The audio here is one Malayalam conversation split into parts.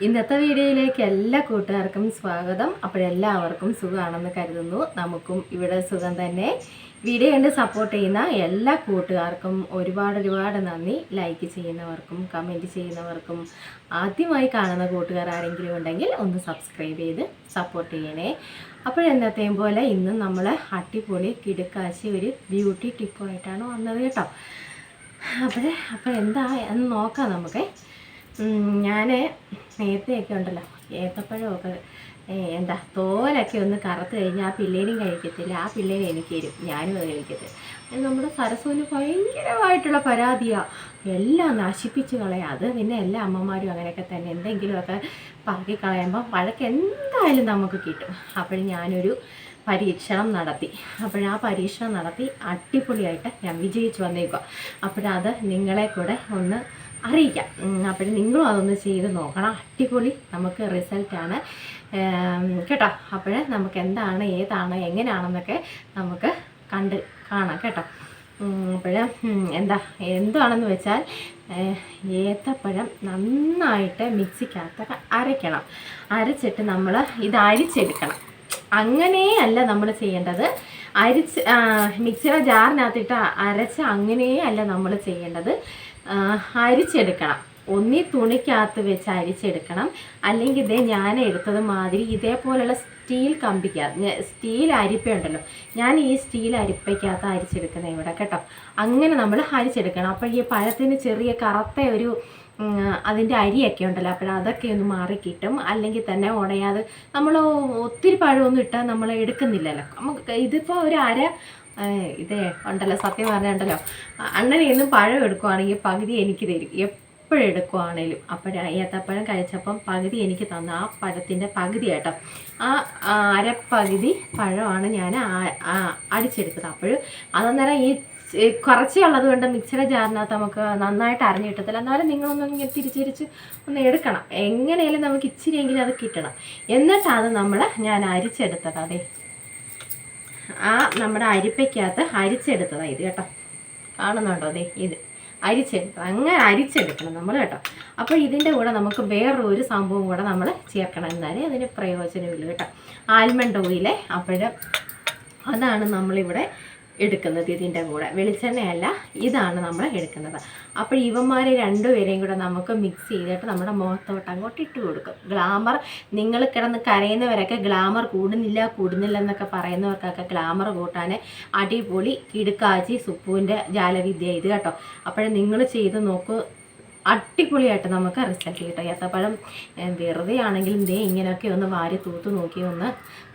ഇന്നത്തെ വീഡിയോയിലേക്ക് എല്ലാ കൂട്ടുകാർക്കും സ്വാഗതം. അപ്പോഴെല്ലാവർക്കും സുഖമാണെന്ന് കരുതുന്നു. നമുക്കും ഇവിടെ സുഖം തന്നെ. വീഡിയോ കണ്ട് സപ്പോർട്ട് ചെയ്യുന്ന എല്ലാ കൂട്ടുകാർക്കും ഒരുപാട് നന്ദി. ലൈക്ക് ചെയ്യുന്നവർക്കും കമൻറ്റ് ചെയ്യുന്നവർക്കും ആദ്യമായി കാണുന്ന കൂട്ടുകാർ ആരെങ്കിലും ഉണ്ടെങ്കിൽ ഒന്ന് സബ്സ്ക്രൈബ് ചെയ്ത് സപ്പോർട്ട് ചെയ്യണേ. അപ്പോഴെന്നത്തെയും പോലെ ഇന്നും നമ്മൾ അടിപൊളി കിടുക്കാച്ചി ഒരു ബ്യൂട്ടി ടിപ്പുമായിട്ടാണ് വന്നത് കേട്ടോ. അപ്പോൾ എന്താ എന്ന് നോക്കാം നമുക്ക്. ഞാൻ നേരത്തെയൊക്കെ ഉണ്ടല്ലോ ഏത്തപ്പഴമൊക്കെ എന്താ തോലൊക്കെ ഒന്ന് കറുത്ത് കഴിഞ്ഞാൽ ആ പിള്ളേരും കഴിക്കത്തില്ല, ആ പിള്ളേരും എനിക്ക് തരും, ഞാനും അത് കഴിക്കത്തില്ല. നമ്മുടെ സരസ്വന് ഭയങ്കരമായിട്ടുള്ള പരാതിയാണ്, എല്ലാം നശിപ്പിച്ച് കളയാം. അത് പിന്നെ എല്ലാ അമ്മമാരും അങ്ങനെയൊക്കെ തന്നെ, എന്തെങ്കിലുമൊക്കെ പറക്കി കളയുമ്പോൾ വഴക്ക് എന്തായാലും നമുക്ക് കിട്ടും. അപ്പോൾ ഞാനൊരു പരീക്ഷണം നടത്തി. ആ പരീക്ഷണം നടത്തി അടിപൊളിയായിട്ട് ഞാൻ വിജയിച്ചു വന്നേക്കുക. അപ്പോഴത് നിങ്ങളെ കൂടെ ഒന്ന് അറിയിക്കാം. അപ്പോൾ നിങ്ങളും അതൊന്ന് ചെയ്ത് നോക്കണം. അടിപൊളി നമുക്ക് റിസൾട്ടാണ് കേട്ടോ. അപ്പോൾ നമുക്ക് എന്താണ് ഏതാണ് എങ്ങനെയാണെന്നൊക്കെ നമുക്ക് കണ്ട് കാണാം കേട്ടോ. അപ്പോൾ എന്താണെന്ന് വെച്ചാൽ ഏത്തപ്പഴം നന്നായിട്ട് മിക്സിക്കകത്തൊക്കെ അരയ്ക്കണം. അരച്ചിട്ട് നമ്മൾ ഇത് അരിച്ചെടുക്കണം. അങ്ങനെയല്ല നമ്മൾ ചെയ്യേണ്ടത്. മിക്സിയുടെ ജാറിനകത്തിട്ട് അരച്ച് അങ്ങനെയല്ല നമ്മൾ ചെയ്യേണ്ടത്. അരിച്ചെടുക്കണം. ഒന്നി തുണിക്കകത്ത് വെച്ച് അരിച്ചെടുക്കണം, അല്ലെങ്കിൽ ഇതേ ഞാൻ എടുത്തത് മാതിരി ഇതേപോലെയുള്ള സ്റ്റീൽ അരിപ്പയുണ്ടല്ലോ, ഞാൻ ഈ സ്റ്റീൽ അരിപ്പയ്ക്കകത്ത് അരിച്ചെടുക്കുന്നത് ഇവിടെ കേട്ടോ. അങ്ങനെ നമ്മൾ അരിച്ചെടുക്കണം. അപ്പോൾ ഈ പഴത്തിന് ചെറിയ കറുത്ത ഒരു അതിൻ്റെ അരിയൊക്കെ ഉണ്ടല്ലോ, അതൊക്കെ ഒന്ന് മാറിക്കിട്ടും. അല്ലെങ്കിൽ തന്നെ ഉടയാതെ നമ്മൾ ഒത്തിരി പഴമൊന്നും ഇട്ടാൽ നമ്മൾ എടുക്കുന്നില്ലല്ലോ. നമുക്ക് ഇതിപ്പോൾ ഒരു ഇതേ ഉണ്ടല്ലോ, സത്യം പറഞ്ഞുണ്ടല്ലോ, അണ്ണനെയൊന്നും പഴം എടുക്കുവാണെങ്കിൽ പകുതി എനിക്ക് തരും എപ്പോഴെടുക്കുവാണേലും. ഏത്തപ്പഴം കഴിച്ചപ്പം പകുതി എനിക്ക് തന്ന ആ പഴത്തിൻ്റെ പകുതി കേട്ടോ. ആ അരപ്പകുതി പഴമാണ് ഞാൻ അടിച്ചെടുത്തത്. അപ്പോൾ അതെന്നേരം ഈ കുറച്ചേ ഉള്ളത് കൊണ്ട് മിക്സിയുടെ ജാറിനകത്ത് നമുക്ക് നന്നായിട്ട് അരഞ്ഞു കിട്ടത്തില്ല. എന്നാലും നിങ്ങളൊന്നും ഇങ്ങനെ തിരിച്ച് ഒന്ന് എടുക്കണം. എങ്ങനെയാലും നമുക്ക് ഇച്ചിരിയെങ്കിലും അത് കിട്ടണം. എന്നിട്ടാണ് ഞാൻ അരിച്ചെടുത്തത്. അതെ, നമ്മുടെ അരിപ്പയ്ക്കകത്ത് അരിച്ചെടുത്തതാണ് ഇത് കേട്ടോ. കാണുന്നുണ്ടോ? അതെ, ഇത് അരിച്ചെടുത്തത്. അങ്ങനെ അരിച്ചെടുക്കണം നമ്മൾ കേട്ടോ. അപ്പോൾ ഇതിൻ്റെ കൂടെ നമുക്ക് വേറൊരു സംഭവം കൂടെ നമ്മൾ ചേർക്കണം, എന്നാലേ അതിന് പ്രയോജനമില്ല കേട്ടോ. Almond oil. അതാണ് നമ്മളിവിടെ എടുക്കുന്നത്. ഇതിൻ്റെ കൂടെ വെളിച്ചെണ്ണയല്ല, ഇതാണ് നമ്മൾ എടുക്കുന്നത്. അപ്പോൾ ഇവന്മാരെ രണ്ടുപേരെയും കൂടെ നമുക്ക് മിക്സ് ചെയ്തിട്ട് നമ്മുടെ മുഖത്തോട്ട് അങ്ങോട്ട് ഇട്ട് കൊടുക്കും. ഗ്ലാമർ, നിങ്ങൾ കിടന്ന് കരയുന്നവരൊക്കെ ഗ്ലാമർ കൂടുന്നില്ല എന്നൊക്കെ പറയുന്നവർക്കൊക്കെ ഗ്ലാമർ കൂട്ടാൻ അടിപൊളി കിടുക്കാച്ചി സുപ്പുവിൻ്റെ ജാലവിദ്യ ഇത് കേട്ടോ. അപ്പോൾ നിങ്ങൾ ചെയ്ത് നോക്കൂ, അടിപൊളിയായിട്ട് നമുക്ക് റിസൾട്ട് കിട്ടും. ഏത്തപ്പഴം വെറുതെ ആണെങ്കിലും ഇങ്ങനെയൊക്കെ ഒന്ന് വാരി തൂത്ത് നോക്കി, ഒന്ന്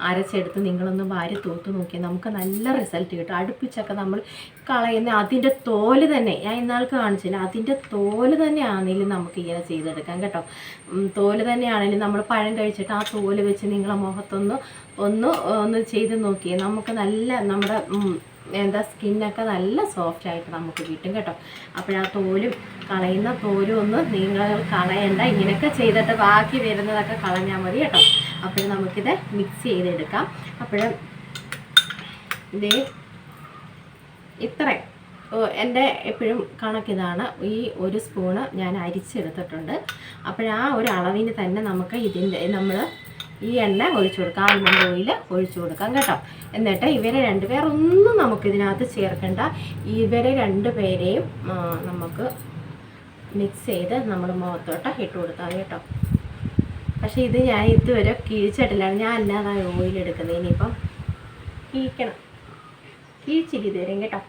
അരച്ചെടുത്ത് നിങ്ങളൊന്ന് വാരി തൂത്ത് നോക്കി, നമുക്ക് നല്ല റിസൾട്ട് കിട്ടും. അടുപ്പിച്ചൊക്കെ നമ്മൾ കളയുന്ന അതിൻ്റെ തോല് തന്നെ, ഞാൻ ഇന്നാൾക്ക് കാണിച്ചില്ല, അതിൻ്റെ തോല് തന്നെ ആണെങ്കിലും നമുക്ക് ഇങ്ങനെ ചെയ്തെടുക്കാം കേട്ടോ. തോല് തന്നെ ആണെങ്കിലും നമ്മൾ പഴം കഴിച്ചിട്ട് ആ തോല് വെച്ച് നിങ്ങളെ മുഖത്തൊന്ന് ചെയ്ത് നോക്കിയേ, നമുക്ക് നല്ല നമ്മുടെ സ്കിന്നൊക്കെ നല്ല സോഫ്റ്റായിട്ട് നമുക്ക് കിട്ടും കേട്ടോ. ആ കളയുന്ന തോലും ഒന്ന് നിങ്ങൾ കളയണ്ട, ഇങ്ങനെയൊക്കെ ചെയ്തിട്ട് ബാക്കി വരുന്നതൊക്കെ കളഞ്ഞാൽ മതി കേട്ടോ. അപ്പോൾ നമുക്കിത് മിക്സ് ചെയ്തെടുക്കാം. ഇത്രയും എൻ്റെ എപ്പോഴും കണക്കിതാണ്. ഈ ഒരു സ്പൂണ് ഞാൻ അരിച്ചെടുത്തിട്ടുണ്ട്. ആ ഒരു അളവിന് തന്നെ നമുക്ക് ഈ എണ്ണ ഒഴിച്ചു കൊടുക്കാം, ആൽമണ്ട് ഓയിൽ ഒഴിച്ചു കൊടുക്കാം കേട്ടോ. എന്നിട്ട് ഇവരെ രണ്ടുപേരൊന്നും നമുക്കിതിനകത്ത് ചേർക്കണ്ട. ഇവരെ രണ്ടുപേരെയും നമുക്ക് മിക്സ് ചെയ്ത് നമ്മുടെ മുഖത്തോട്ട് ഇട്ട് കൊടുക്കാം കേട്ടോ. പക്ഷേ ഇത് ഞാൻ ഇതുവരെ കിഴിച്ചിട്ടില്ല, ഞാൻ അല്ലാതെ ഓയിൽ എടുക്കുന്നത്. ഇനിയിപ്പം കിഴിച്ചില്ല ഇതുവരെയും കേട്ടോ.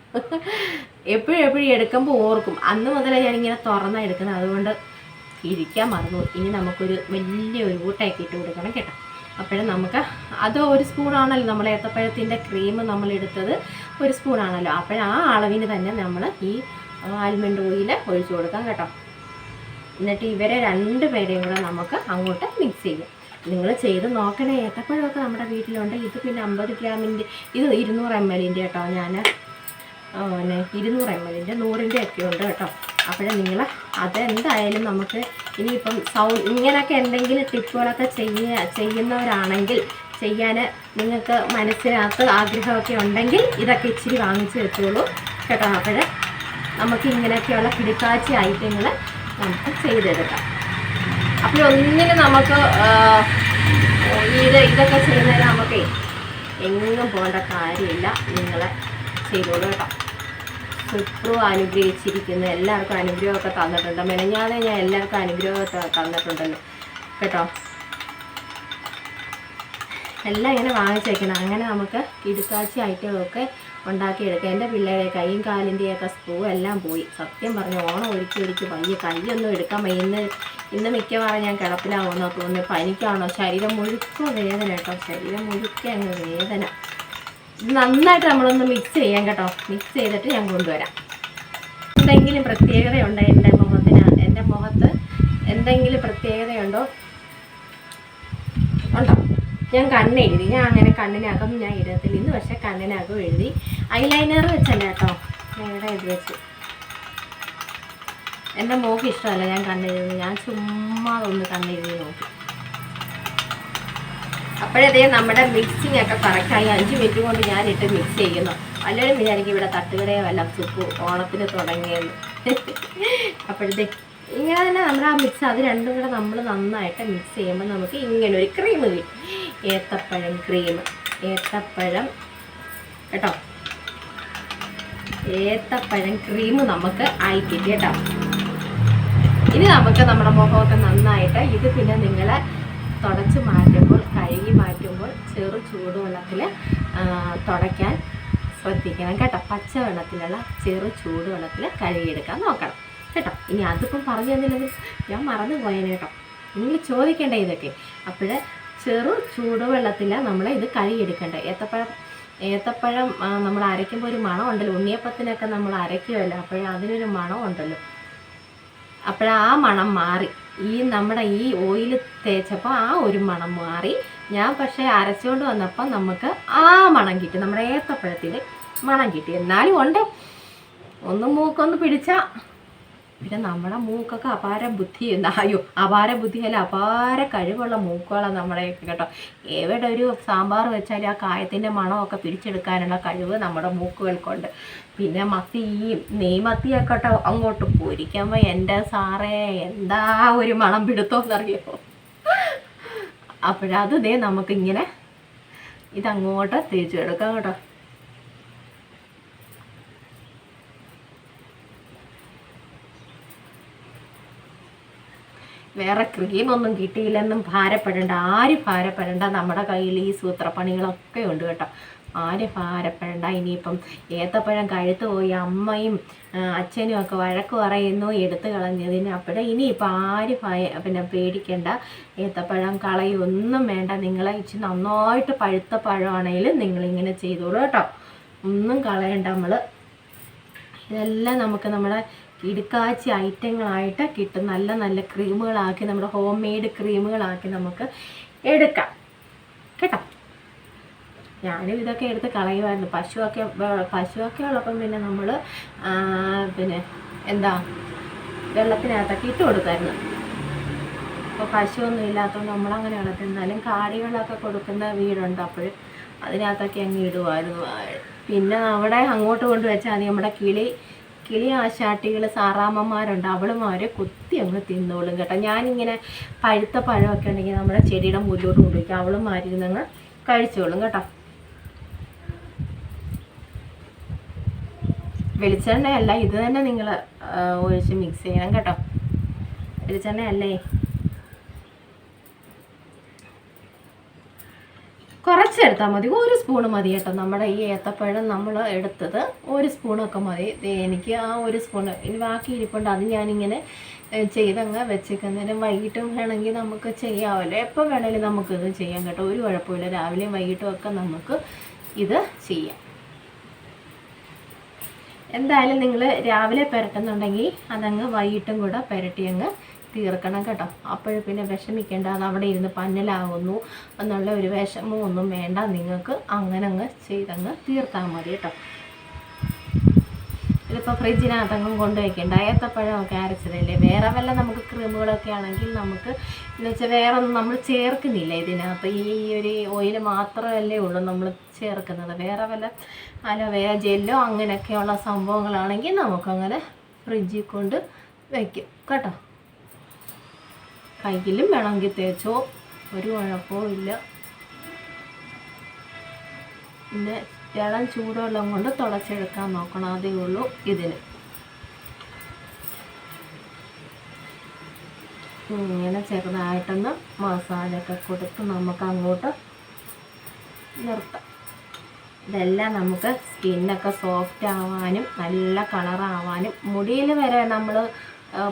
എപ്പോഴും എടുക്കുമ്പോൾ ഓർക്കും, അന്ന് മുതലേ ഞാനിങ്ങനെ തുറന്നാണ് എടുക്കുന്നത്, അതുകൊണ്ട് ഇരിക്കാൻ മറന്നു. ഇനി നമുക്കൊരു വലിയൊരു കൂട്ടാക്കി ഇട്ട് കൊടുക്കണം കേട്ടോ. നമുക്ക് അത് ഒരു സ്പൂണാണല്ലോ, നമ്മൾ ഏത്തപ്പഴത്തിൻ്റെ ക്രീം നമ്മൾ എടുത്തത് ഒരു സ്പൂണാണല്ലോ. ആ അളവിന് തന്നെ നമ്മൾ ഈ ആൽമണ്ട് ഓയിൽ ഒഴിച്ചു കൊടുക്കാം കേട്ടോ. എന്നിട്ട് ഇവരെ രണ്ടുപേരെയും കൂടെ നമുക്ക് അങ്ങോട്ട് മിക്സ് ചെയ്യാം. നിങ്ങൾ ചെയ്ത് നോക്കണേ. ഏത്തപ്പഴമൊക്കെ നമ്മുടെ വീട്ടിലുണ്ട്. ഇത് പിന്നെ 50 ഗ്രാമിൻ്റെ, ഇത് 200 ml കേട്ടോ. ഞാൻ 200 ml 100 ഒക്കെ ഉണ്ട് കേട്ടോ. നിങ്ങൾ അതെന്തായാലും നമുക്ക് ഇനിയിപ്പം ഇങ്ങനെയൊക്കെ എന്തെങ്കിലും ടിപ്പുകളൊക്കെ ചെയ്യുന്നവരാണെങ്കിൽ, ചെയ്യാൻ നിങ്ങൾക്ക് മനസ്സിനകത്ത് ആഗ്രഹമൊക്കെ ഉണ്ടെങ്കിൽ ഇതൊക്കെ ഇച്ചിരി വാങ്ങിച്ച് വെച്ചോളൂ കേട്ടോ. നമുക്ക് ഇങ്ങനെയൊക്കെയുള്ള കിടുക്കാച്ചി ഐറ്റങ്ങൾ നമുക്ക് ചെയ്തെടുക്കാം. അപ്പോൾ ഒന്നിനും നമുക്ക് ഇതൊക്കെ ചെയ്യുന്നതിന് നമുക്ക് എങ്ങും പോകേണ്ട കാര്യമില്ല. നിങ്ങളെ ചെയ്തോളൂ കേട്ടോ. സുപ്രു അനുഗ്രഹിച്ചിരിക്കുന്ന എല്ലാവർക്കും അനുഗ്രഹമൊക്കെ തന്നിട്ടുണ്ട്. മെനഞ്ഞാതെ ഞാൻ എല്ലാവർക്കും അനുഗ്രഹമൊക്കെ തന്നിട്ടുണ്ടല്ലോ കേട്ടോ. എല്ലാം ഇങ്ങനെ വാങ്ങിച്ച് വയ്ക്കണം. അങ്ങനെ നമുക്ക് കിടുക്കാച്ചി ഐറ്റമൊക്കെ ഉണ്ടാക്കിയെടുക്കാം. എൻ്റെ പിള്ളേരെ കൈയും കാലിൻ്റെയൊക്കെ സ്ക്രൂ എല്ലാം പോയി. സത്യം പറഞ്ഞു ഓണം ഒരുക്കി വയ്യ, കൈയൊന്നും എടുക്കാൻ വയ്യ. ഇന്ന് മിക്കവാറും ഞാൻ കിടപ്പിലാവുമെന്നോ തോന്നുന്നു. പനിക്കാണോ, ശരീരം മുഴുക്ക വേദന കേട്ടോ. ശരീരം മുഴുക്ക അങ്ങ് വേദന. ഇത് നന്നായിട്ട് നമ്മളൊന്ന് മിക്സ് ചെയ്യാം കേട്ടോ. മിക്സ് ചെയ്തിട്ട് ഞാൻ കൊണ്ടുവരാം. എന്തെങ്കിലും പ്രത്യേകതയുണ്ടോ എൻ്റെ മുഖത്ത് എന്തെങ്കിലും പ്രത്യേകതയുണ്ടോ? ഉണ്ടോ? ഞാൻ കണ്ണെഴുതി. ഞാൻ അങ്ങനെ കണ്ണിനകം ഞാൻ ഇടത്തില്ല. ഇന്ന് പക്ഷേ കണ്ണിനകം എഴുതി. ഐലൈനർ വെച്ചല്ല കേട്ടോ, നേരെ ഇത് വെച്ച്. എൻ്റെ മോൾക്ക് ഇഷ്ടമല്ല ഞാൻ കണ്ണെഴുതുന്നത്. ഞാൻ ചുമ്മാ ഒന്ന് കണ്ണെഴുതി നോക്കി. അപ്പോഴതേ നമ്മുടെ മിക്സിങ് ഒക്കെ കറക്റ്റായി. 5 മിനിറ്റ് കൊണ്ട് ഞാനിട്ട് മിക്സ് ചെയ്യുന്നു. പലരും വിചാരിക്കും ഇവിടെ തട്ടുകടയോ വല്ല സുപ്പ് ഓണത്തിന് തുടങ്ങിയെന്ന്. അപ്പോഴത്തെ ഇങ്ങനെ തന്നെ നമ്മുടെ ആ മിക്സ് അത് രണ്ടും കൂടെ നമ്മൾ നന്നായിട്ട് മിക്സ് ചെയ്യുമ്പോൾ നമുക്ക് ഇങ്ങനെ ഒരു ക്രീം കിട്ടും. ഏത്തപ്പഴം ക്രീം, ഏത്തപ്പഴം കേട്ടോ, ഏത്തപ്പഴം ക്രീം നമുക്ക് ആയി കിട്ടി കേട്ടോ. ഇനി നമുക്ക് നമ്മുടെ മുഖമൊക്കെ നന്നായിട്ട് ഇത് പിന്നെ നിങ്ങൾ തുടച്ച് മാറ്റുമ്പോൾ, കഴുകി മാറ്റുമ്പോൾ ചെറു ചൂടുവെള്ളത്തിൽ തുടയ്ക്കാൻ ശ്രദ്ധിക്കണം കേട്ടോ. പച്ചവെള്ളത്തിലുള്ള ചെറു ചൂടുവെള്ളത്തിൽ കഴുകിയെടുക്കാൻ നോക്കണം കേട്ടോ. ഇനി അതിപ്പം പറഞ്ഞു തന്നില്ലെങ്കിൽ ഞാൻ മറന്നു പോയേനെ കേട്ടോ. നിങ്ങൾ ചോദിക്കേണ്ട ഇതൊക്കെ. അപ്പോൾ ചെറു ചൂടുവെള്ളത്തിൽ നമ്മൾ ഇത് കഴുകിയെടുക്കേണ്ടത്. ഏത്തപ്പഴം നമ്മൾ അരയ്ക്കുമ്പോൾ ഒരു മണം ഉണ്ടല്ലോ. ഉണ്ണിയപ്പത്തിനൊക്കെ നമ്മൾ അരയ്ക്കുമല്ലോ, അതിനൊരു മണം ഉണ്ടല്ലോ. ആ മണം മാറി. നമ്മുടെ ഈ ഓയിൽ തേച്ചപ്പോൾ ആ ഒരു മണം മാറി. ഞാൻ പക്ഷേ അരച്ചുകൊണ്ട് വന്നപ്പോൾ നമുക്ക് ആ മണം കിട്ടി. നമ്മുടെ ഏത്തപ്പഴത്തിൽ മണം കിട്ടി. എന്നാലും ഉണ്ട്, ഒന്ന് മൂക്കൊന്ന് പിടിച്ചാൽ പിന്നെ നമ്മുടെ മൂക്കൊക്കെ അപാര ബുദ്ധിയുണ്ട്. അപാര ബുദ്ധിയല്ല, അപാര കഴിവുള്ള മൂക്കുകളാണ് നമ്മുടെയൊക്കെ കേട്ടോ. എവിടെ ഒരു സാമ്പാർ വെച്ചാൽ ആ കായത്തിൻ്റെ മണമൊക്കെ പിടിച്ചെടുക്കാനുള്ള കഴിവ് നമ്മുടെ മൂക്കുകൾക്കുണ്ട്. പിന്നെ ഈ നെയ്മത്തിയൊക്കെ കേട്ടോ അങ്ങോട്ട് പൊരിക്കുമ്പോൾ എൻ്റെ സാറേ എന്താ ഒരു മണം പിടുത്തോന്നറിയോ. അപ്പോഴത് നമുക്കിങ്ങനെ ഇതങ്ങോട്ട് തേച്ചെടുക്കാം കേട്ടോ. വേറെ ക്രീമൊന്നും കിട്ടിയില്ലെന്നും ഭാരപ്പെടേണ്ട, ആരും ഭാരപ്പെടേണ്ട. നമ്മുടെ കയ്യിൽ ഈ സൂത്രപ്പണികളൊക്കെ ഉണ്ട് കേട്ടോ. ആരും ഭാരപ്പെടേണ്ട. ഇനിയിപ്പം ഏത്തപ്പഴം കഴുത്ത് പോയി അമ്മയും അച്ഛനും ഒക്കെ വഴക്ക് പറയുന്നു എടുത്തു കളഞ്ഞതിന്. ഇനിയിപ്പോൾ ആരും പിന്നെ പേടിക്കേണ്ട. ഏത്തപ്പഴം കളയൊന്നും വേണ്ട. നിങ്ങൾ ഇച്ചിരി നന്നായിട്ട് പഴുത്ത പഴമാണെങ്കിലും നിങ്ങളിങ്ങനെ ചെയ്തോളൂ കേട്ടോ. ഒന്നും കളയണ്ട. ഇതെല്ലാം നമുക്ക് നമ്മുടെ കിടുക്കാച്ചി ഐറ്റങ്ങളായിട്ട് കിട്ടും. നല്ല നല്ല ക്രീമുകളാക്കി, നമ്മുടെ ഹോം മെയ്ഡ് ക്രീമുകളാക്കി നമുക്ക് എടുക്കാം കേട്ടോ. ഞാനും ഇതൊക്കെ എടുത്ത് കളയുമായിരുന്നു. പശുവൊക്കെ ഉള്ളപ്പം പിന്നെ നമ്മൾ പിന്നെ വെള്ളത്തിനകത്തൊക്കെ ഇട്ട് കൊടുക്കായിരുന്നു. അപ്പോൾ പശുവൊന്നും ഇല്ലാത്തതുകൊണ്ട് നമ്മളങ്ങനെ വളർത്തുന്നാലും കാടികളൊക്കെ കൊടുക്കുന്ന വീടുണ്ട്. അപ്പോൾ അതിനകത്തൊക്കെ അങ്ങ് ഇടുമായിരുന്നു. പിന്നെ അവിടെ അങ്ങോട്ട് കൊണ്ടുവച്ചാൽ നമ്മുടെ കിളി ആശാട്ടികൾ സാറാമ്മമാരുണ്ട്. അവളുമാർ കുത്തി അങ്ങ് തിന്നോളും കേട്ടോ. ഞാനിങ്ങനെ പഴുത്ത പഴമൊക്കെ ഉണ്ടെങ്കിൽ നമ്മുടെ ചെടിയുടെ മുന്നോട്ട് കൊണ്ടുവയ്ക്കും. അവളുമാരിരുന്നങ്ങ് കഴിച്ചോളും കേട്ടോ. വെളിച്ചെണ്ണയല്ല, ഇത് തന്നെ നിങ്ങൾ ഒഴിച്ച് മിക്സ് ചെയ്യണം കേട്ടോ. വെളിച്ചെണ്ണയല്ലേ, കുറച്ചെടുത്താൽ മതി. 1 സ്പൂണ് മതി കേട്ടോ. നമ്മുടെ ഈ ഏത്തപ്പഴം നമ്മൾ എടുത്തത് 1 സ്പൂണൊക്കെ മതി. എനിക്ക് ആ 1 സ്പൂണ് ഇനി ബാക്കി ഇരിപ്പുണ്ട്. അത് ഞാനിങ്ങനെ ചെയ്തങ്ങ് വെച്ചേക്കുന്നതിനും വൈകിട്ടും വേണമെങ്കിൽ നമുക്ക് ചെയ്യാമല്ലോ. എപ്പോൾ വേണമെങ്കിലും നമുക്കിത് ചെയ്യാം കേട്ടോ. ഒരു കുഴപ്പമില്ല. രാവിലെയും വൈകിട്ടും ഒക്കെ നമുക്ക് ഇത് ചെയ്യാം. എന്തായാലും നിങ്ങൾ രാവിലെ പുരട്ടുന്നുണ്ടെങ്കിൽ അതങ്ങ് വൈകിട്ടും കൂടെ പുരട്ടി അങ്ങ് തീർക്കണം കേട്ടോ. അപ്പോൾ പിന്നെ വിഷമിക്കേണ്ട, അത് അവിടെ ഇരുന്ന് പന്നലാകുന്നു എന്നുള്ള ഒരു വിഷമം ഒന്നും വേണ്ട. നിങ്ങൾക്ക് അങ്ങനെ അങ്ങ് ചെയ്തങ്ങ് തീർത്താൽ മതി കേട്ടോ. ഇതിപ്പോൾ ഫ്രിഡ്ജിനകത്തങ്ങും കൊണ്ടുവയ്ക്കേണ്ട. ഏത്തപ്പഴമൊക്കെ അരച്ചതല്ലേ. വേറെ വല്ല നമുക്ക് ക്രീമുകളൊക്കെ ആണെങ്കിൽ നമുക്ക് എന്ന് വെച്ചാൽ വേറെ ഒന്നും നമ്മൾ ചേർക്കുന്നില്ല ഇതിനകത്ത്. ഈ ഒരു ഓയിൽ മാത്രമല്ലേ ഉള്ളൂ നമ്മൾ ചേർക്കുന്നത്. വേറെ വല്ല അലോവേര ജെല്ലോ അങ്ങനെയൊക്കെയുള്ള സംഭവങ്ങളാണെങ്കിൽ നമുക്കങ്ങനെ ഫ്രിഡ്ജിൽ കൊണ്ട് വയ്ക്കും കേട്ടോ. കയ്യിലും വേണമെങ്കിൽ തേച്ചോ, ഒരു കുഴപ്പവും ഇല്ല. പിന്നെ ഇളം ചൂടുവെള്ളം കൊണ്ട് തുടച്ചെടുക്കാൻ നോക്കണം, അതേ ഉള്ളൂ ഇതിന്. ഇങ്ങനെ ചെറുതായിട്ടൊന്ന് മസാജൊക്കെ കൊടുത്ത് നമുക്ക് അങ്ങോട്ട് നിർത്താം. ഇതെല്ലാം നമുക്ക് സ്കിന്നൊക്കെ സോഫ്റ്റ് ആവാനും നല്ല കളറാവാനും, മുടിയിൽ വരെ നമ്മൾ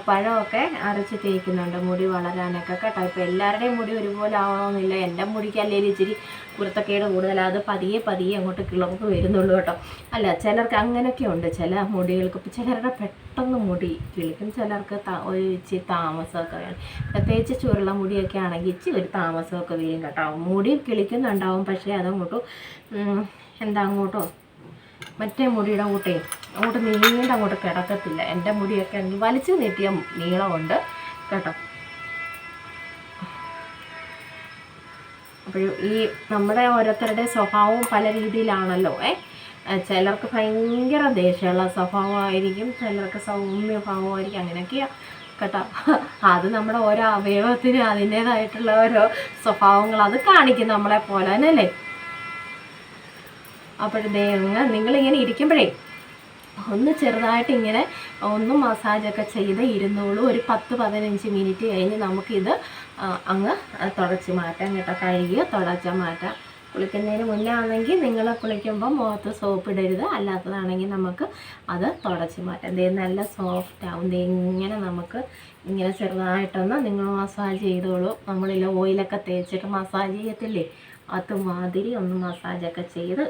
പഴമൊക്കെ അരച്ച് തേക്കുന്നുണ്ട് മുടി വളരാനൊക്കെ കേട്ടോ. ഇപ്പോൾ എല്ലാവരുടെയും മുടി ഒരുപോലെ ആവണമെന്നില്ല. എൻ്റെ മുടിക്ക് അല്ലെങ്കിൽ ഇച്ചിരി കുരുത്തക്കേട് കൂടുതലാണ്, അത് പതിയെ പതിയെ അങ്ങോട്ട് കിളർക്ക് വരുന്നുള്ളൂ കേട്ടോ. അല്ല, ചിലർക്ക് അങ്ങനെയൊക്കെ ഉണ്ട്. ചില മുടികൾക്ക് ഇപ്പോൾ ചിലരുടെ പെട്ടെന്ന് മുടി കിളിക്കും, ചിലർക്ക് ഒരു ഇച്ചിരി താമസമൊക്കെ വേണം. പ്രത്യേകിച്ച് ചുരുള മുടിയൊക്കെ ആണെങ്കിൽ ഇച്ചിരി ഒരു താമസമൊക്കെ വരും കേട്ടോ. മുടി കിളിക്കുന്നുണ്ടാവും, പക്ഷേ അതങ്ങോട്ട് അങ്ങോട്ടോ മറ്റേ മുടിയുടെ അങ്ങോട്ട് നീണ്ട അങ്ങോട്ട് കിടക്കത്തില്ല. എൻ്റെ മുടിയൊക്കെ ആണെങ്കിൽ വലിച്ചു നീട്ടിയ നീളമുണ്ട് കേട്ടോ. അപ്പോൾ ഈ നമ്മുടെ ഓരോരുത്തരുടെ സ്വഭാവവും പല രീതിയിലാണല്ലോ. ചിലർക്ക് ഭയങ്കര ദേഷ്യമുള്ള സ്വഭാവമായിരിക്കും, ചിലർക്ക് സൗമ്യ ഭാവമായിരിക്കും, അങ്ങനെയൊക്കെയാണ് കേട്ടോ. അത് നമ്മുടെ ഓരോ അവയവത്തിന് അതിൻ്റേതായിട്ടുള്ള ഓരോ സ്വഭാവങ്ങൾ അത് കാണിക്കും നമ്മളെ പോലെ തന്നെ അല്ലേ. അപ്പോഴത്തേ നിങ്ങളിങ്ങനെ ഇരിക്കുമ്പോഴേ ഒന്ന് ചെറുതായിട്ട് ഇങ്ങനെ ഒന്ന് മസാജൊക്കെ ചെയ്ത് ഇരുന്നോളൂ. ഒരു 10-15 മിനിറ്റ് കഴിഞ്ഞ് നമുക്കിത് അങ്ങ് തുടച്ച് മാറ്റാം കേട്ടോ. കഴുകി തുടച്ച് മാറ്റാം. കുളിക്കുന്നതിന് മുന്നേ ആണെങ്കിൽ നിങ്ങൾ കുളിക്കുമ്പോൾ മുഖത്ത് സോപ്പ് ഇടരുത്, അല്ലാത്തതാണെങ്കിൽ നമുക്ക് അത് തുടച്ച് മാറ്റാം. ദേ നല്ല സോഫ്റ്റ് ആവും. ഇങ്ങനെ നമുക്ക് ഇങ്ങനെ ചെറുതായിട്ടൊന്ന് നിങ്ങൾ മസാജ് ചെയ്തോളൂ. നമ്മളില്ല ഓയിലൊക്കെ തേച്ചിട്ട് മസാജ് ചെയ്യത്തില്ലേ, അതുമാതിരി ഒന്ന് മസാജൊക്കെ ചെയ്ത്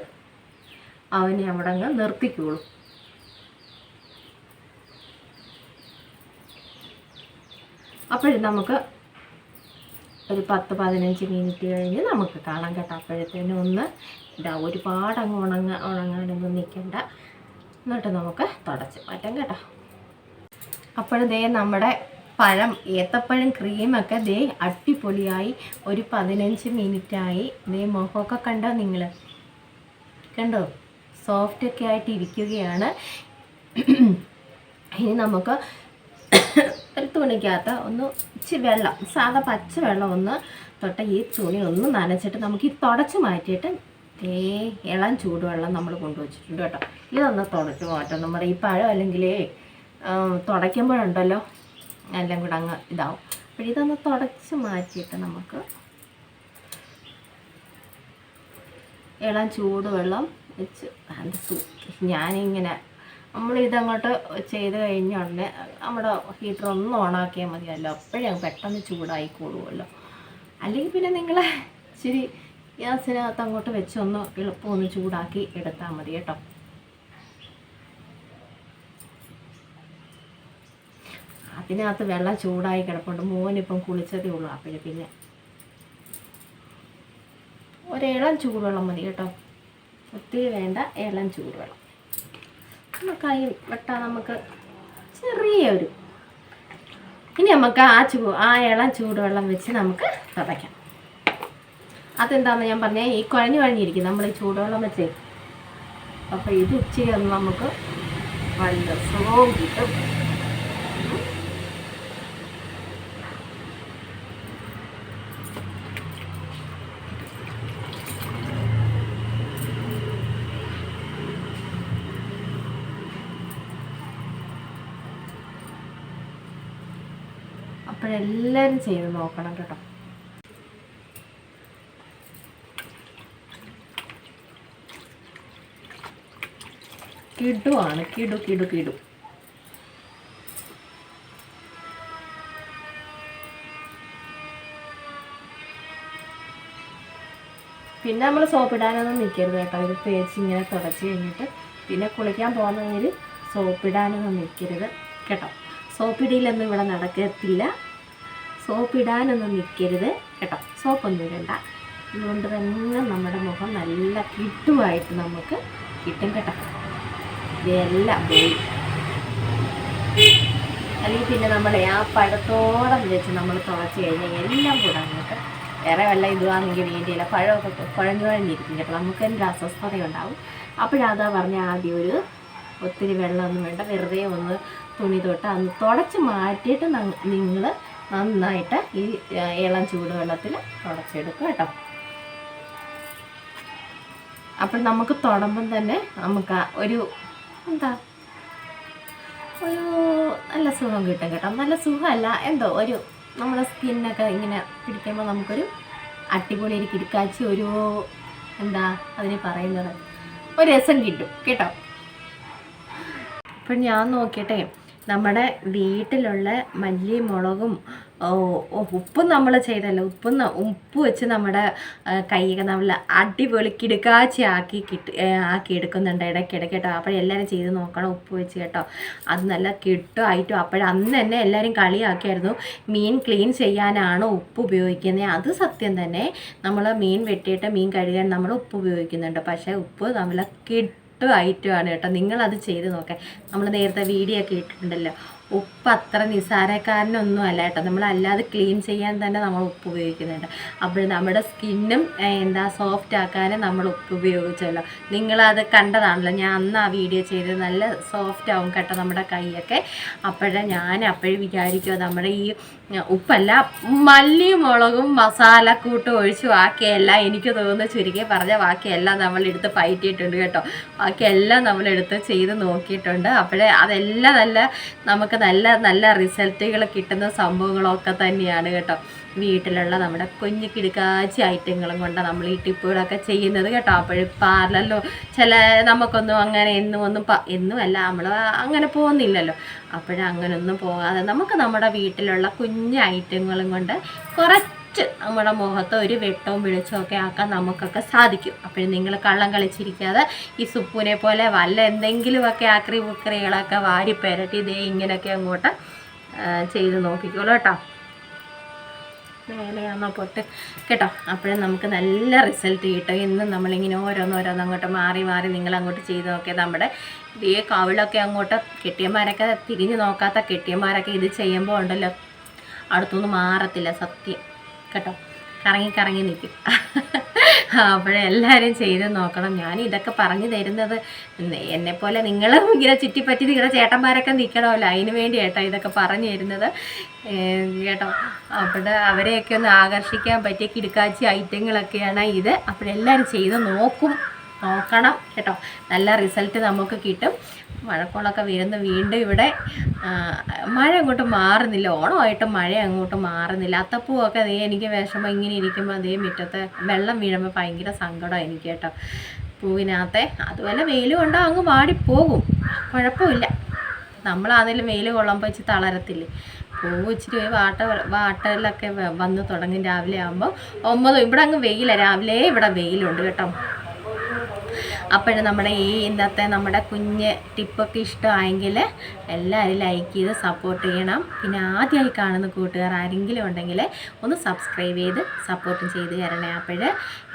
അവനെ അവിടെ അങ്ങ് നിർത്തിക്കോളൂ. അപ്പോഴും നമുക്ക് ഒരു 10-15 മിനിറ്റ് കഴിഞ്ഞ് നമുക്ക് കാണാൻ കേട്ടോ. അപ്പോഴത്തേനും ഒന്ന് ഒരുപാട് അങ്ങ് ഉണങ്ങാനൊന്നും നിൽക്കണ്ട. എന്നിട്ട് നമുക്ക് തുടച്ച് മാറ്റാം കേട്ടോ. അപ്പോഴേ നമ്മുടെ പഴം ഏത്തപ്പഴം ക്രീമൊക്കെ ദേ അടിപൊളിയായി ഒരു 15 മിനിറ്റായി. ദേ മുഖമൊക്കെ കണ്ടോ നിങ്ങൾ? കണ്ടോ? സോഫ്റ്റൊക്കെ ആയിട്ട് ഇരിക്കുകയാണ്. ഇനി നമുക്ക് ഒരു തുണിക്കകത്ത് ഒന്ന് ഇച്ചിരി വെള്ളം, സാധാ പച്ച വെള്ളം ഒന്ന് തൊട്ട് ഈ തുണി ഒന്ന് നനച്ചിട്ട് നമുക്ക് ഈ തുടച്ച് മാറ്റിയിട്ട് ഇളം ചൂടുവെള്ളം നമ്മൾ കൊണ്ടുവച്ചിട്ടുണ്ട് കേട്ടോ. ഇതൊന്ന് തുടച്ച് മാറ്റാം. നമ്മുടെ ഈ പഴം അല്ലെങ്കിൽ തുടയ്ക്കുമ്പോഴുണ്ടല്ലോ എല്ലാം കൂടെ അങ്ങ് ഇതാവും. അപ്പോൾ ഇതൊന്ന് തുടച്ച് മാറ്റിയിട്ട് നമുക്ക് ഇളം ചൂടുവെള്ളം വെച്ച് ഞാനിങ്ങനെ നമ്മളിതങ്ങോട്ട് ചെയ്ത് കഴിഞ്ഞ ഉടനെ നമ്മുടെ ഹീറ്റർ ഒന്ന് ഓണാക്കിയാൽ മതിയല്ലോ, അപ്പോഴേ പെട്ടെന്ന് ചൂടായിക്കോളുമല്ലോ. അല്ലെങ്കിൽ പിന്നെ നിങ്ങൾ ഇച്ചിരി ഗ്യാസിനകത്ത് അങ്ങോട്ട് വെച്ച് ഒന്ന് എളുപ്പമൊന്ന് ചൂടാക്കി എടുത്താൽ മതി കേട്ടോ. അതിനകത്ത് വെള്ളം ചൂടായി കിടപ്പുണ്ട്. മോനിപ്പം കുളിച്ചതേ ഉള്ളൂ. അപ്പോഴേ പിന്നെ ഒരിളം ചൂടുവെള്ളം മതി കേട്ടോ, ഒത്തിരി വേണ്ട. ഇളം ചൂടുവെള്ളം കൈ വെട്ടാൻ നമുക്ക് ചെറിയൊരു. ഇനി നമുക്ക് ആ ഇളം ചൂടുവെള്ളം വെച്ച് നമുക്ക് തുടയ്ക്കാം. അതെന്താണെന്ന് ഞാൻ പറഞ്ഞാൽ ഈ കുഴഞ്ഞിരിക്കും നമ്മൾ ഈ ചൂടുവെള്ളം വെച്ചേ. അപ്പോൾ ഇത് ഇച്ചിരി ഒന്ന് നമുക്ക് നല്ല സുഖവും കിട്ടും. അപ്പോഴെല്ലാവരും ചെയ്ത് നോക്കണം കേട്ടോ. കിടുവാണ്, കിടു. പിന്നെ നമ്മൾ സോപ്പിടാനൊന്നും നിൽക്കരുത് കേട്ടോ. ഇത് തേച്ച് ഇങ്ങനെ തുടച്ച് കഴിഞ്ഞിട്ട് പിന്നെ കുളിക്കാൻ പോകുന്നതിൽ സോപ്പിടാനൊന്നും നിൽക്കരുത് കേട്ടോ. സോപ്പിടിയിലൊന്നും ഇവിടെ നടക്കത്തില്ല. സോപ്പിടാനൊന്നും നിൽക്കരുത് കേട്ടോ. സോപ്പൊന്നും ഇടണ്ട. ഇതുകൊണ്ട് തന്നെ നമ്മുടെ മുഖം നല്ല കിട്ടുമായിട്ട് നമുക്ക് കിട്ടും കേട്ടോ. ഇതെല്ലാം പോയി അല്ലെങ്കിൽ പിന്നെ നമ്മളെ ആ പഴത്തോടെ വെച്ച് നമ്മൾ തുളച്ച് കഴിഞ്ഞാൽ എല്ലാം കൂടെ അങ്ങോട്ട് വേറെ വല്ല ഇതുവാണെങ്കിൽ വേണ്ടിയില്ല. പഴമൊക്കെ കുഴഞ്ഞിരിക്കും കേട്ടോ. നമുക്ക് എന്തൊരു അസ്വസ്ഥതയുണ്ടാവും. അപ്പോഴതാ പറഞ്ഞ ആദ്യം ഒരു ഒത്തിരി വെള്ളമൊന്നും വേണ്ട, വെറുതെ ഒന്ന് തുണി തൊട്ട് അന്ന് തുടച്ച് മാറ്റിയിട്ട് നിങ്ങൾ നന്നായിട്ട് ഈ ഇളം ചൂടുവെള്ളത്തിൽ തുടച്ചെടുക്കുക കേട്ടോ. അപ്പോൾ നമുക്ക് തൊടുമ്പം തന്നെ നമുക്ക് ഒരു എന്താ ഒരു നല്ല സുഖം കിട്ടും കേട്ടോ. നല്ല സുഖമല്ല എന്തോ ഒരു നമ്മുടെ സ്കിന്നൊക്കെ ഇങ്ങനെ പിടിക്കുമ്പോൾ നമുക്കൊരു അടിപൊളി ഒരു കിടക്കാച്ചി ഒരു എന്താ അതിന് പറയുന്നത് ഒരു രസം കിട്ടും കേട്ടോ. അപ്പം ഞാൻ നോക്കിയിട്ടെ നമ്മുടെ വീട്ടിലുള്ള മല്ലി മുളകും ഉപ്പും നമ്മൾ ചെയ്തല്ലോ, ഉപ്പ് വെച്ച് നമ്മുടെ കൈയൊക്കെ നമ്മൾ അടിപൊളി കിടുക്കാച്ചി ആക്കി എടുക്കുന്നുണ്ട് ഇടയ്ക്കിടയ്ക്ക് കേട്ടോ. അപ്പോഴെല്ലാവരും ചെയ്ത് നോക്കണം ഉപ്പ് വെച്ച് കേട്ടോ. അത് നല്ല കിട്ടുമായിട്ടും അപ്പോഴന്ന് തന്നെ എല്ലാവരും കളിയാക്കിയായിരുന്നു മീൻ ക്ലീൻ ചെയ്യാനാണ് ഉപ്പ് ഉപയോഗിക്കുന്നത്. അത് സത്യം തന്നെ. നമ്മൾ മീൻ വെട്ടിയിട്ട് മീൻ കഴുകാൻ നമ്മൾ ഉപ്പ് ഉപയോഗിക്കുന്നുണ്ട്. പക്ഷേ ഉപ്പ് നമ്മൾ ഐറ്റമാണ് കേട്ടോ. നിങ്ങളത് ചെയ്ത് നോക്കാം. നമ്മൾ നേരത്തെ വീഡിയോ ഒക്കെ ഇട്ടിട്ടുണ്ടല്ലോ. ഉപ്പ് അത്ര നിസ്സാരക്കാരനൊന്നും അല്ല കേട്ടോ. നമ്മളല്ലാതെ ക്ലീൻ ചെയ്യാൻ തന്നെ നമ്മൾ ഉപ്പ് ഉപയോഗിക്കുന്നുണ്ട്. അപ്പോൾ നമ്മുടെ സ്കിന്നും എന്താ സോഫ്റ്റ് ആക്കാനും നമ്മൾ ഉപ്പ് ഉപയോഗിച്ചല്ലോ. നിങ്ങളത് കണ്ടതാണല്ലോ. ഞാൻ അന്ന് ആ വീഡിയോ ചെയ്തത് നല്ല സോഫ്റ്റ് ആവും കേട്ടോ നമ്മുടെ കൈയൊക്കെ. അപ്പോഴും വിചാരിക്കുക നമ്മുടെ ഈ ഉപ്പല്ല മല്ലി മുളകും മസാലക്കൂട്ടും ഒഴിച്ച് ബാക്കിയെല്ലാം എനിക്ക് തോന്നുന്നു ചുരുക്കി പറഞ്ഞ ബാക്കിയെല്ലാം നമ്മളെടുത്ത് പയറ്റിയിട്ടുണ്ട് കേട്ടോ. ബാക്കിയെല്ലാം നമ്മളെടുത്ത് ചെയ്ത് നോക്കിയിട്ടുണ്ട്. അപ്പോഴേ അതെല്ലാം നമുക്ക് നല്ല നല്ല റിസൾട്ടുകൾ കിട്ടുന്ന സംഭവങ്ങളൊക്കെ തന്നെയാണ് കേട്ടോ. വീട്ടിലുള്ള നമ്മുടെ കുഞ്ഞു കിടുക്കാച്ചി ഐറ്റങ്ങളും കൊണ്ടാണ് നമ്മൾ ഈ ടിപ്പുകളൊക്കെ ചെയ്യുന്നത് കേട്ടോ. അപ്പോഴും പാർലറിലോ നമുക്കൊന്നും അങ്ങനെ എന്നും അല്ല നമ്മൾ അങ്ങനെ പോകുന്നില്ലല്ലോ. അങ്ങനെയൊന്നും പോകാതെ നമുക്ക് നമ്മുടെ വീട്ടിലുള്ള കുഞ്ഞു ഐറ്റങ്ങളും കൊണ്ട് കുറച്ച് നമ്മുടെ മുഖത്ത് ഒരു വെട്ടവും വെളിച്ചവും ഒക്കെ ആക്കാൻ നമുക്കൊക്കെ സാധിക്കും. അപ്പോഴും നിങ്ങൾ കള്ളം കളിച്ചിരിക്കാതെ ഈ സുപ്പുവിനെ പോലെ വല്ല എന്തെങ്കിലുമൊക്കെ ആക്രി ബുക്കറികളൊക്കെ വാരി പെരട്ടി ഇതേ ഇങ്ങനെയൊക്കെ അങ്ങോട്ട് ചെയ്ത് നോക്കിക്കോളൂ കേട്ടോ. മേലെയാണോ പൊട്ട് കേട്ടോ. അപ്പോഴും നമുക്ക് നല്ല റിസൾട്ട് കിട്ടും. എന്നും നമ്മളിങ്ങനെ ഓരോന്നോരോന്ന് അങ്ങോട്ട് മാറി നിങ്ങളങ്ങോട്ട് ചെയ്ത് നോക്കിയാൽ നമ്മുടെ ഈ കവിളൊക്കെ അങ്ങോട്ട് കെട്ടിയന്മാരൊക്കെ തിരിഞ്ഞ് നോക്കാത്ത കെട്ടിയന്മാരൊക്കെ ഇത് ചെയ്യുമ്പോൾ ഉണ്ടല്ലോ അടുത്തൊന്നും മാറത്തില്ല സത്യം കേട്ടോ. കറങ്ങി നിൽക്കും. അപ്പോഴെല്ലാവരും ചെയ്ത് നോക്കണം. ഞാൻ ഇതൊക്കെ പറഞ്ഞു തരുന്നത് എന്നെപ്പോലെ നിങ്ങളും ഇങ്ങനെ ചുറ്റിപ്പറ്റി നിങ്ങളുടെ ചേട്ടന്മാരൊക്കെ നിൽക്കണമല്ലോ, അതിന് വേണ്ടി കേട്ടോ ഇതൊക്കെ പറഞ്ഞു തരുന്നത് കേട്ടോ. അവരെയൊക്കെ ഒന്ന് ആകർഷിക്കാൻ പറ്റിയ കിടുക്കാച്ചി ഐറ്റങ്ങളൊക്കെയാണ് ഇത്. അപ്പോഴെല്ലാവരും ചെയ്ത് നോക്കണം കേട്ടോ. നല്ല റിസൾട്ട് നമുക്ക് കിട്ടും. മഴക്കോളൊക്കെ വീണ്ടും ഇവിടെ മഴ അങ്ങോട്ട് മാറുന്നില്ല. ഓണമായിട്ട് മഴ അങ്ങോട്ട് മാറുന്നില്ല. അത്തപ്പൂവൊക്കെ എനിക്ക് വിഷമം ഇങ്ങനെ ഇരിക്കുമ്പോൾ അതേ മുറ്റത്ത് വെള്ളം വീഴുമ്പോൾ ഭയങ്കര സങ്കടം എനിക്ക് കേട്ടോ. പൂവിനകത്തെ അതുപോലെ വെയിൽ കൊണ്ടാൽ അങ്ങ് വാടിപ്പോകും, കുഴപ്പമില്ല. നമ്മളാണെങ്കിലും വെയിൽ കൊള്ളുമ്പോൾ വെച്ച് തളരത്തില്ലേ. പൂവ് ഇച്ചിരി വാട്ടലൊക്കെ വന്ന് തുടങ്ങും രാവിലെ ആകുമ്പോൾ 9 ഇവിടെ അങ്ങ് വെയിലാണ്. രാവിലെ ഇവിടെ വെയിലുണ്ട് കേട്ടോ. അപ്പോഴും നമ്മുടെ ഈ ഇന്നത്തെ നമ്മുടെ കുഞ്ഞ് ടിപ്പൊക്കെ ഇഷ്ടമായെങ്കിൽ എല്ലാവരും ലൈക്ക് ചെയ്ത് സപ്പോർട്ട് ചെയ്യണം. പിന്നെ ആദ്യമായി കാണുന്ന കൂട്ടുകാർ ആരെങ്കിലും ഉണ്ടെങ്കിൽ ഒന്ന് സബ്സ്ക്രൈബ് ചെയ്ത് സപ്പോർട്ടും ചെയ്ത് തരണേ.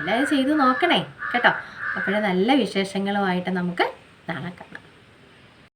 എല്ലാവരും ചെയ്ത് നോക്കണേ കേട്ടോ. നല്ല വിശേഷങ്ങളുമായിട്ട് നമുക്ക് നടക്കാം.